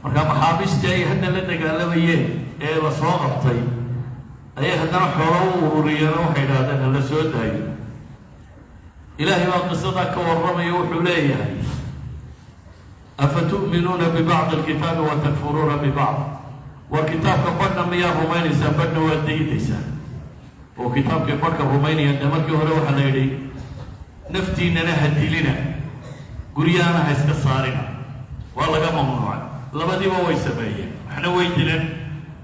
marka maxaabiista ay hadda la dagaalamayeen ee la soo qabtay ayay haddana xoolo u ururiyeen oo waxay idhahdeen hala soo daayo. ilaahay baa qisadaa ka warramaya wuxuu leeyahay afatu'minuuna bibacdi alkitaabi wa takfuruuna bibacd. waa kitaabka badhna miyaa rumaynaysaa badhna waa daydaysaa. oo kitaabkii badhka rumaynaya dee markii hore waxaa la yidhi naftiinana ha dilina guryahana ha iska saarina, waa laga mamnuucay. labadiiba way sameeyeen, waxna way dileen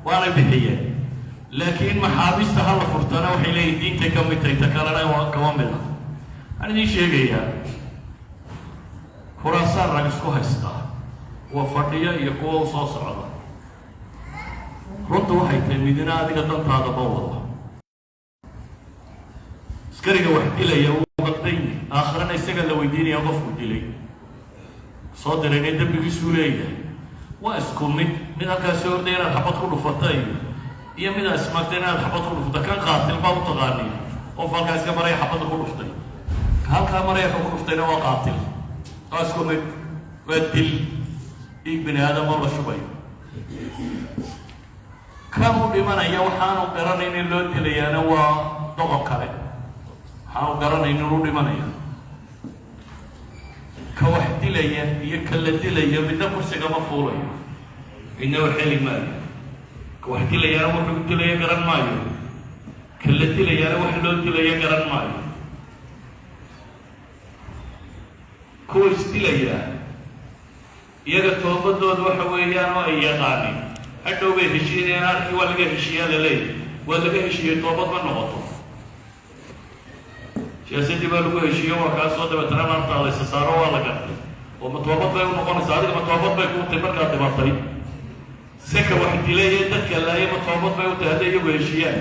waana bixiyeen. laakiin maxaabiista ha la furtana waxay leeyihin diintay ka mid tahay, ta kalena waa kama mid ah. waxaan idiin sheegayaa khuraasaan rag isku haystaa waa fadhiya iyo kuwa u soo socda. runta waxay tahay midina adiga dantaada ma wado. askariga wax dilaya wuu qalday, aakhirana isaga la weydiinaya qofku dilay soo dirayna dembigiisuu leeyahay. waa isku mid halkaas soo orday inaad xabad ku dhufata iyo midaa ismaagtay inaad xabad ku dhufta. kan qaatil baa u taqaaniy qof halkaa iska maraya xabadda ku dhuftay, halkaa maraya ka ku dhuftayna waa qaatil. waa isku mid, waa dil dhiig bini aadam oo la shubayo. kan u dhimanaya waxaanu garanayn in loo dilayaana waa doqon kale, waxaanu garanayn inuu dhimanaya. ka wax dilaya iyo ka la dilaya midna kursiga ma fuulayo, midna wax heli maayo. ka wax dilayaana wuxuu dilaya garan maayo, ka la dilayaana wax loo dilaya garan maayo. kuwa isdilaya iyaga toobadooda waxa weeyaan oo ay yaqaaneen hadhow bay heshiinayaan. arkii waa laga heshiiyaa la leeyahy, waa laga heshiiyey toobad ma noqoto. siyaasadii baa lagu heshiiyo waa kaa soo dabeetana naartaada isa saaro waa la gartay oo ma toobad bay u noqonaysaa. adiga ma toobad bay kuu tahay markaad dhimatay? seka wax dilaye dadka laaya ma toobad bay u tahay hadday iyagu heshiiyaan?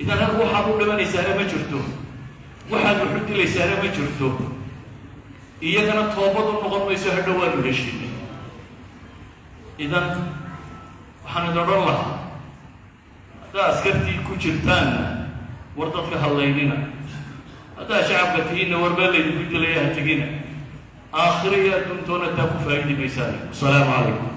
idan halku waxaad u dhimanaysaana ma jirto, waxaad wuxu dilaysaana ma jirto. iyagana toobad u noqon mayso hadhow waanu heshiinay. idan waxaan idin odhan lahaa haddaa askartii ku jirtaanna war dadka hadlaynina, haddaa shacabka tihiinna war baa laydinku dilaya ha tegina. aakhiro iyo adduuntoona taa ku faa'idi maysaan. wasalaamu calaykum.